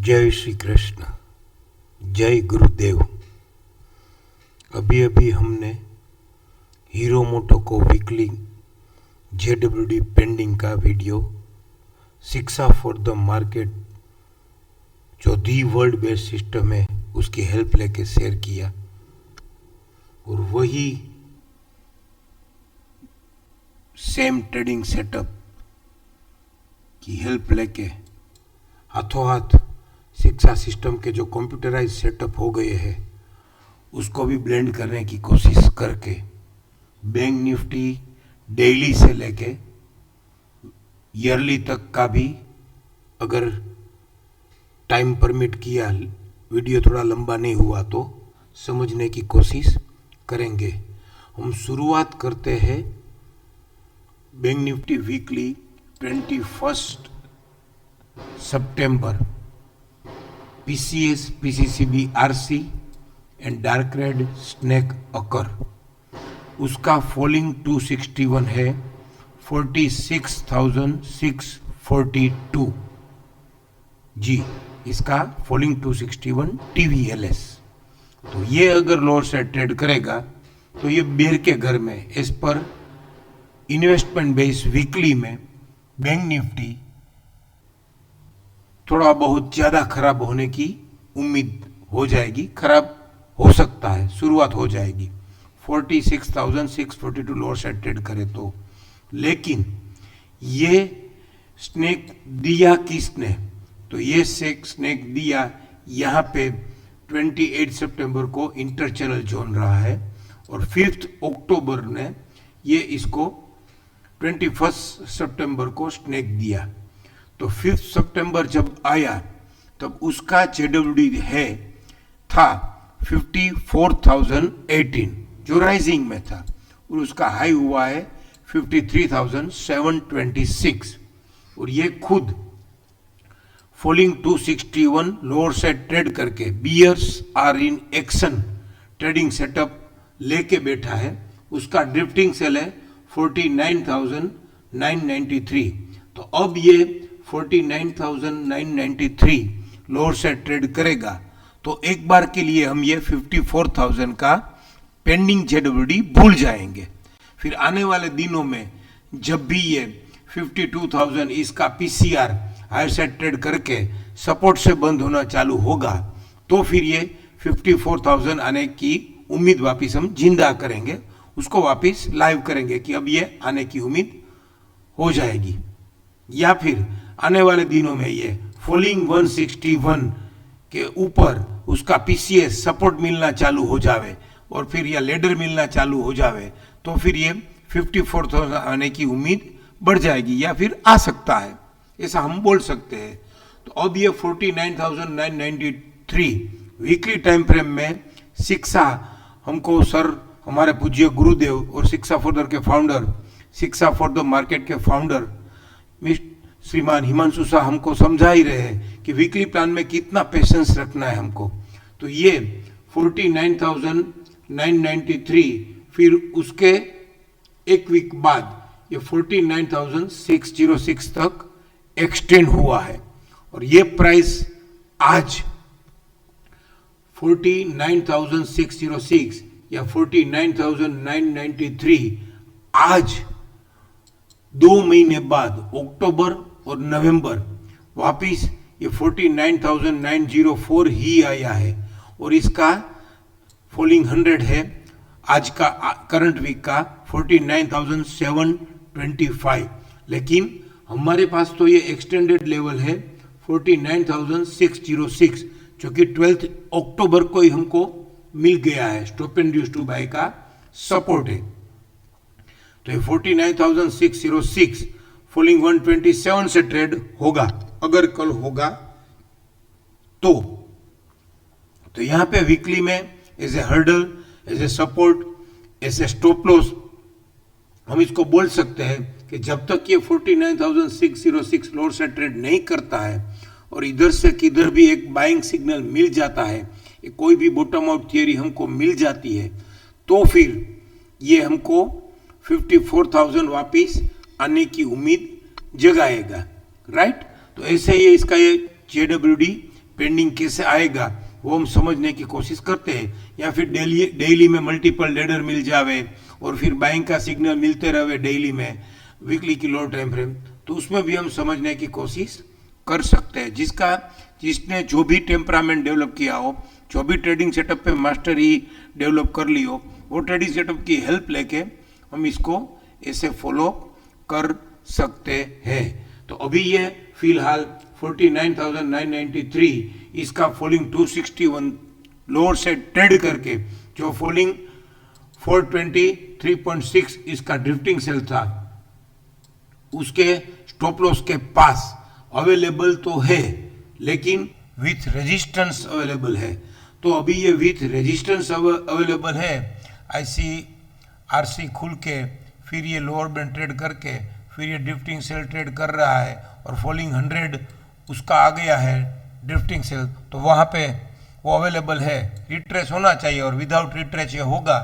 जय श्री कृष्ण, जय गुरुदेव। अभी अभी हमने हीरो मोटोको वीकली JWD पेंडिंग का वीडियो शिक्षा फॉर द मार्केट जो दी वर्ल्ड बेस्ड सिस्टम है उसकी हेल्प लेके शेयर किया, और वही सेम ट्रेडिंग सेटअप की हेल्प लेके हाथों हाथ शिक्षा सिस्टम के जो कंप्यूटराइज सेटअप हो गए हैं उसको भी ब्लेंड करने की कोशिश करके बैंक निफ्टी डेली से लेके ईयरली तक का भी, अगर टाइम परमिट किया, वीडियो थोड़ा लंबा नहीं हुआ तो समझने की कोशिश करेंगे। हम शुरुआत करते हैं बैंक निफ्टी वीकली 21 सितंबर PCS, PCCB, RC and dark red snake occur, उसका फॉलिंग 261 है 46,642 जी, इसका फॉलिंग 261 TVLS। तो ये अगर लोअर साइड ट्रेड करेगा तो ये बेर के घर में as per investment base weekly में बैंक निफ्टी थोड़ा बहुत ज़्यादा खराब होने की उम्मीद हो जाएगी, खराब हो सकता है, शुरुआत हो जाएगी 46,642 लोअर साइड ट्रेड करे तो। लेकिन ये स्नेक दिया किसने, तो ये स्नेक दिया यहाँ पे 28 सितंबर को इंटर चैनल जोन रहा है, और 5 अक्टूबर ने ये इसको 21 सितंबर को स्नेक दिया। तो 5 सितंबर जब आया तब उसका JWD है था 54,018 जो राइजिंग में था, और उसका हाई हुआ है 53,726, और ये खुद फॉलिंग 261 लोअर साइड ट्रेड करके bears are in action trading setup लेके बैठा है। उसका ड्रिफ्टिंग सेल है 49,993। तो अब ये 49,993 लोअर साइड ट्रेड करेगा तो एक बार के लिए हम ये 54,000 का पेंडिंग JWD भूल जाएंगे। फिर आने वाले दिनों में जब भी ये 52,000 इसका PCR हायर साइड ट्रेड करके सपोर्ट से बंद होना चालू होगा तो फिर ये 54,000 आने की उम्मीद वापस हम जिंदा करेंगे, उसको वापस लाइव करेंगे कि अब ये आने की उम्मीद हो जाएगी। या फिर आने वाले दिनों में ये फॉलिंग 161 के ऊपर उसका PCS सपोर्ट मिलना चालू हो जावे और फिर या लेडर मिलना चालू हो जावे तो फिर ये 54,000 आने की उम्मीद बढ़ जाएगी, या फिर आ सकता है, ऐसा हम बोल सकते हैं। तो अब ये 49,993 वीकली टाइम फ्रेम में शिक्षा हमको सर हमारे पूज्य गुरुदेव और शिक्षा फॉर के फाउंडर, शिक्षा फॉर द मार्केट के फाउंडर श्रीमान हिमांशु शाह हमको समझा ही रहे हैं कि वीकली प्लान में कितना पेशेंस रखना है हमको। तो ये 49,993 फिर उसके एक वीक बाद ये 49,606 तक एक्सटेंड हुआ है, और ये प्राइस आज 49,606 या 49,993 आज 2 महीने बाद अक्टूबर और नवंबर वापिस ये 49,904 ही आया है, और इसका फॉलिंग 100 है आज का करंट वीक का 49,725। लेकिन हमारे पास तो ये एक्सटेंडेड लेवल है 49,606 जो कि 12 अक्टूबर को ही हमको मिल गया है, स्टॉप एंड ड्यूस टू बाय का सपोर्ट है। तो ये 49,606 फॉलिंग 127 से ट्रेड होगा, अगर कल होगा तो यहाँ पे वीकली में as a hurdle, as a support, as a stop loss हम इसको बोल सकते हैं कि जब तक ये 49,606 लोअर से ट्रेड नहीं करता है और इधर से किधर भी एक बाइंग सिग्नल मिल जाता है, कोई भी बॉटम आउट थियरी हमको मिल जाती है, तो फिर ये हमको 54,000 वापिस आने की उम्मीद जगाएगा, राइट। तो ऐसे ही इसका ये JWD पेंडिंग कैसे आएगा वो हम समझने की कोशिश करते हैं, या फिर डेली में मल्टीपल लेडर मिल जावे और फिर बाइंग का सिग्नल मिलते रहे डेली में, वीकली की लो टाइम फ्रेम, तो उसमें भी हम समझने की कोशिश कर सकते हैं। जिसने जो भी टेम्परामेंट डेवलप किया हो, जो भी ट्रेडिंग सेटअप पे मास्टरी डेवलप कर ली हो, वो ट्रेडिंग सेटअप की हेल्प लेके हम इसको ऐसे फॉलो कर सकते हैं। तो अभी ये फिलहाल 49,993 इसका फॉलिंग 261 लोअर से ट्रेड करके जो फॉलिंग 423.6 इसका ड्रिफ्टिंग सेल था, उसके स्टॉप लॉस के पास अवेलेबल तो है, लेकिन विथ रेजिस्टेंस अवेलेबल है। तो अभी ये विथ रेजिस्टेंस अवेलेबल है, IC/RC खुल के फिर ये लोअर बैंड ट्रेड करके फिर ये ड्रिफ्टिंग सेल ट्रेड कर रहा है और फॉलिंग 100 उसका आ गया है ड्रिफ्टिंग सेल, तो वहाँ पे वो अवेलेबल है। रिट्रेस होना चाहिए और विदाउट रिट्रेस ये होगा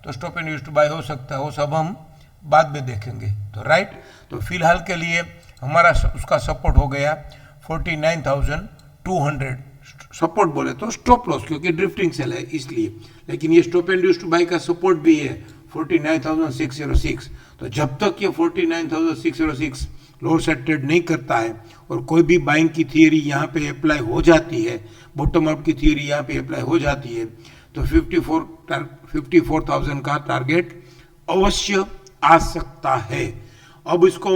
तो stop and use to buy हो सकता है, वो सब हम बाद में देखेंगे। तो राइट, तो फिलहाल के लिए हमारा उसका सपोर्ट हो गया 49,200, सपोर्ट बोले तो स्टॉप लॉस क्योंकि ड्रिफ्टिंग सेल है इसलिए, लेकिन ये stop and use to buy का सपोर्ट भी है 49,606। तो जब तक ये 49,606 लोअर साइड ट्रेड नहीं करता है और कोई भी बाइंग की थियरी यहाँ पे अप्लाई हो जाती है, बॉटम अप की थियरी यहाँ पे अप्लाई हो जाती है, तो 54,000 का टारगेट अवश्य आ सकता है। अब इसको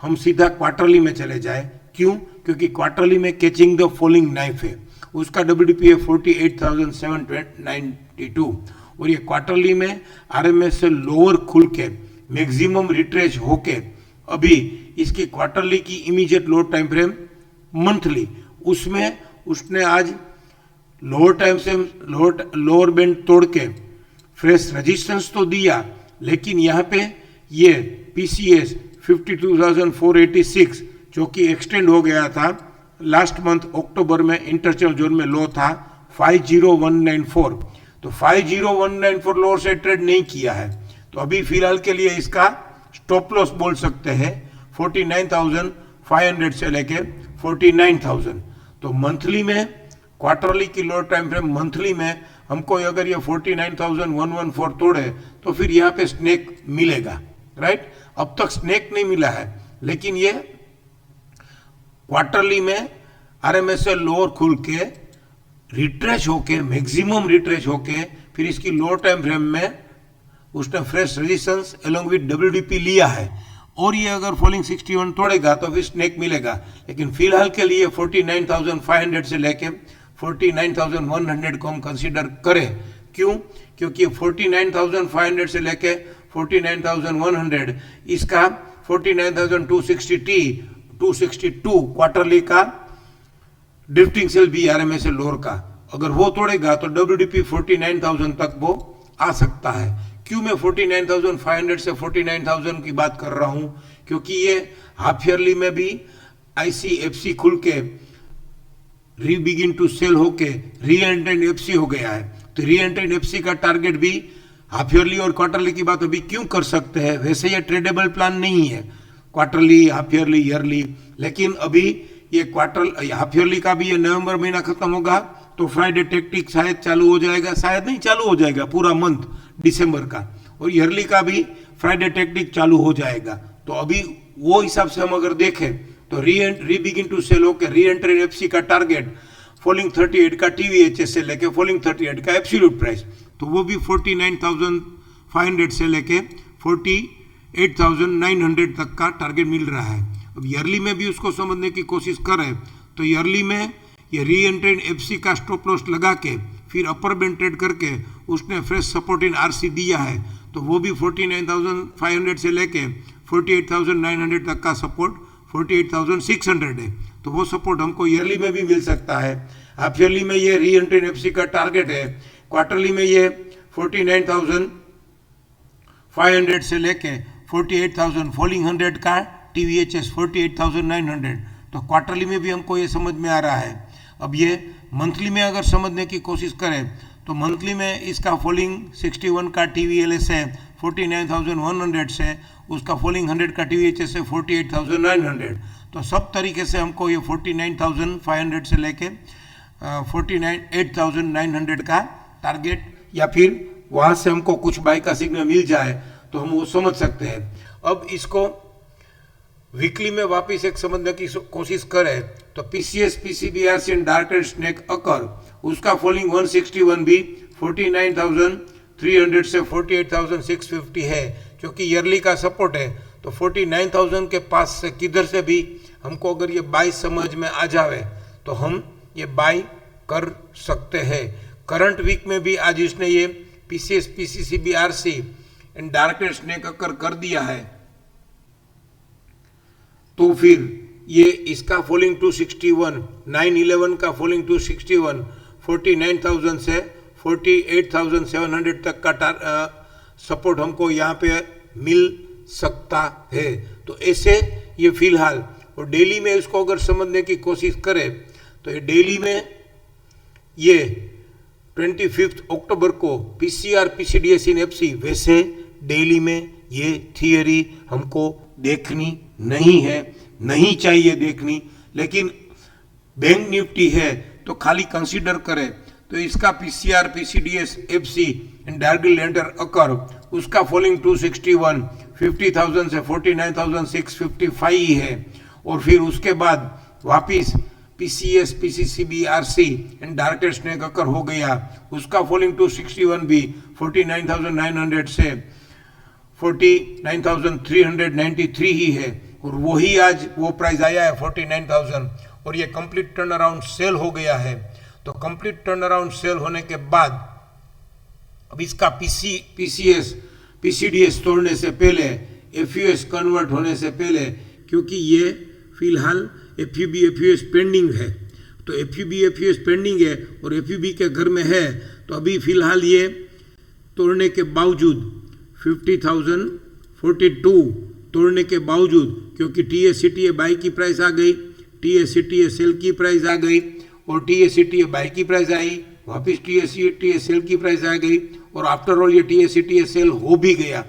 हम सीधा क्वार्टरली में चले जाए, क्यों? क्योंकि क्वार्टरली में कैचिंग द फॉलिंग नाइफ है, उसका WDP है 48,792 और ये क्वार्टरली में RMS से लोअर खुल के मैक्सिमम रिट्रेस होके अभी इसकी क्वार्टरली की इमीडिएट लो टाइम फ्रेम मंथली, उसमें उसने आज लोअर टाइम से लोअर बैंड तोड़ के फ्रेश रेजिस्टेंस तो दिया, लेकिन यहाँ पे ये PCS 52,486 जो कि एक्सटेंड हो गया था लास्ट मंथ अक्टूबर में, इंटरचेंज जोन में लो था 50,194, तो 50,194 लोअर से ट्रेड नहीं किया है, तो अभी फिलहाल के लिए इसका स्टॉप लॉस बोल सकते हैं 49,500 से लेके 49,000। तो मंथली में क्वार्टरली की लोअर टाइम फ्रेम मंथली में हमको अगर ये 49,114 तोड़े तो फिर यहाँ पे स्नेक मिलेगा, राइट? अब तक स्नेक नहीं मिला है, लेकिन ये क्वार्टरली में RMS से लोअर खुल के रिट्रेस होके मैक्सिमम रिट्रेस होके फिर इसकी लोअर टाइम फ्रेम में उसने fresh resistance along with WDP लिया है, और ये अगर फॉलिंग 61 तोड़ेगा तो फिर स्नेक मिलेगा। लेकिन फिलहाल के लिए 49,500 से लेके 49,100 को हम कंसीडर करें, क्यों? क्योंकि 49,500 से लेके 49,100 इसका 49,262 क्वार्टरली का ड्रिफ्टिंग सेल भी RMS से लोअर का, अगर वो तोड़ेगा तो WDP 49,000 तक वो आ सकता है। क्यों मैं 49,500 से 49,000 की बात कर रहा हूं? क्योंकि ये हाफ ईयरली में भी ICFC खुल के री बिगिन टू सेल होके री एंट्रेंड FC हो गया है, तो री एंट्रेंड FC का टारगेट भी हाफ ईयरली और क्वार्टरली की बात अभी क्यों कर सकते हैं? वैसे ये ट्रेडेबल प्लान नहीं है क्वार्टरली, हाफ ईयरली, ईयरली, लेकिन अभी ये क्वार्टर हाफ ईयरली का भी ये नवंबर महीना खत्म होगा तो फ्राइडे टैक्टिक शायद चालू हो जाएगा, शायद नहीं चालू हो जाएगा पूरा मंथ दिसंबर का, और ईयरली का भी फ्राइडे टैक्टिक चालू हो जाएगा। तो अभी वो हिसाब से हम अगर देखें तो री बिगिन टू सेल होकर री एंट्री FC का टारगेट फॉलिंग 38 का TVHS से लेके फॉलिंग 38 का एब्सोल्यूट प्राइस, तो वो भी 49,500 से लेके 48,900 तक का टारगेट मिल रहा है। अब ईयरली में भी उसको समझने की कोशिश करें तो ईयरली में ये री एंट्रेंड FC का स्टॉप लॉस लगा के फिर अपर बैंड ट्रेड करके उसने फ्रेश सपोर्ट इन RC दिया है, तो वो भी 49,500 से लेके 48,900 तक का सपोर्ट 48,600 है, तो वो सपोर्ट हमको ईयरली में भी मिल सकता है। हाफ ईयरली में ये री एंट्रेंड FC का टारगेट है, क्वार्टरली में ये 49,500 से लेके 48,000 फॉलिंग 100 का TVHS 48,900, तो क्वार्टरली में भी हमको ये समझ में आ रहा है। अब ये मंथली में अगर समझने की कोशिश करें तो मंथली में इसका फॉलिंग 61 का TVLS है 49,100 से, उसका फॉलिंग 100 का TVHS है 48,900, तो सब तरीके से हमको ये 49,500 से लेके 48,900 का टारगेट, या फिर वहां से हमको कुछ बाय का सिग्नल मिल जाए तो हम वो समझ सकते हैं। अब इसको वीकली में वापस एक समझने की कोशिश करें तो PCS PCBRC and dark trade snake occur, उसका फॉलिंग 161 भी 49,300 से 48,650 है, क्योंकि ईयरली का सपोर्ट है। तो 49,000 के पास से किधर से भी हमको अगर ये बाय समझ में आ जावे तो हम ये बाय कर सकते हैं। करंट वीक में भी आज इसने ये PCS PCBRC and dark trade snake occur कर दिया है, तो फिर ये इसका फॉलिंग 261, 9/11 का फॉलिंग 261, 49,000 से 48,700 तक का सपोर्ट हमको यहाँ पे मिल सकता है। तो ऐसे ये फिलहाल, और डेली में इसको अगर समझने की कोशिश करें तो ये डेली में ये 25 अक्टूबर को पीसीआर पीसीडीएस इन एफसी, वैसे डेली में ये थियरी हमको देखनी नहीं है, नहीं चाहिए देखनी। लेकिन बैंक निफ्टी है तो खाली कंसीडर करें तो इसका PCR PCDS FC and dark lender occur, उसका फॉलिंग 261, 50,000 से 49,655 ही है। और फिर उसके बाद वापिस PCS PCBRC and dark trade snake occur हो गया, उसका फॉलिंग 261 भी 49,900 से 49,393 ही है, और वही आज वो प्राइस आया है 49,000, और ये कंप्लीट टर्न अराउंड सेल हो गया है। तो कंप्लीट टर्न अराउंड सेल होने के बाद अब इसका पीसीएस पीसीडीएस तोड़ने से पहले, एफयूएस कन्वर्ट होने से पहले, क्योंकि ये फिलहाल एफयूबी एफयूएस पेंडिंग है, तो एफयूबी एफयूएस पेंडिंग है और एफयूबी के घर में है, तो अभी फिलहाल ये तोड़ने के बावजूद 50,042 तोड़ने के बावजूद, क्योंकि टीएससीटीए बाई की प्राइस आ गई, टीएससीटीए सेल की प्राइस आ गई, और टीएससीटीए बाई की प्राइस आई, वापस टीएससीटीए सेल की प्राइस आ गई, और आफ्टर ऑल ये टीएससीटीए सेल हो भी गया।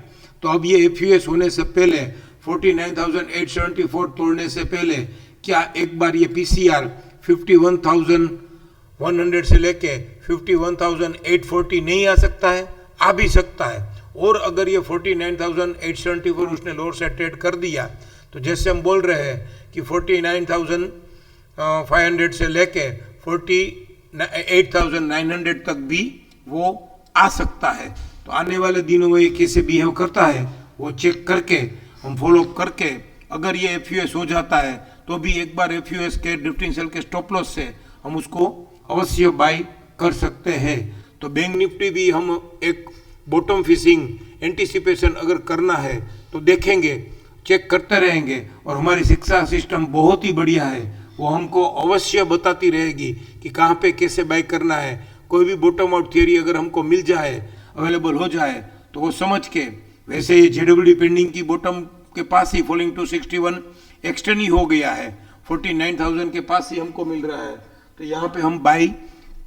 तो अब ये एफयूएस होने से पहले 49,874 तोड़ने से पहले क्या एक बार ये पीसीआर 51,100 से लेके 51,840 नहीं आ सकता है? आ भी सकता है। और अगर ये 49,874 उसने लोअर से ट्रेड कर दिया तो जैसे हम बोल रहे हैं कि 49,500 से लेके 48,900 तक भी वो आ सकता है। तो आने वाले दिनों में ये कैसे बिहेव करता है वो चेक करके, हम फॉलो करके, अगर ये एफयूएस हो जाता है तो भी एक बार एफयूएस के ड्रिफ्टिंग सेल के स्टॉप लॉस से हम उसको अवश्य बाय कर सकते हैं। तो बैंक निफ्टी भी हम एक बॉटम फिशिंग एंटीसिपेशन अगर करना है तो देखेंगे, चेक करते रहेंगे, और हमारी शिक्षा सिस्टम बहुत ही बढ़िया है, वो हमको अवश्य बताती रहेगी कि कहाँ पे कैसे बाय करना है। कोई भी बॉटम आउट थियरी अगर हमको मिल जाए, अवेलेबल हो जाए, तो वो समझ के, वैसे ये जेडब्ल्यूडी पेंडिंग की बॉटम के पास ही फॉलिंग 261 एक्सटेंड ही हो गया है, 49,000 के पास ही हमको मिल रहा है, तो यहाँ पे हम बाई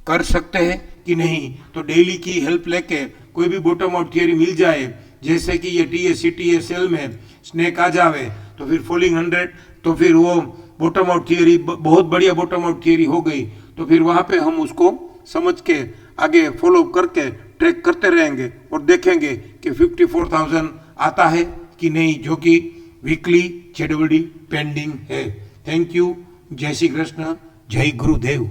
कर सकते हैं कि नहीं। तो डेली की हेल्प लेके कोई भी बॉटम आउट थियरी मिल जाए, जैसे कि ये टीएससीटीए सेल में स्नेक आ जावे तो फिर फॉलिंग 100, तो फिर वो बॉटम आउट थियरी बहुत बढ़िया बॉटम आउट थियरी हो गई, तो फिर वहाँ पे हम उसको समझ के आगे फॉलो करके ट्रैक करते रहेंगे और देखेंगे कि 54,000 आता है कि नहीं, जो कि वीकली जेडब्ल्यूडी पेंडिंग है। थैंक यू, जय श्री कृष्ण, जय गुरुदेव।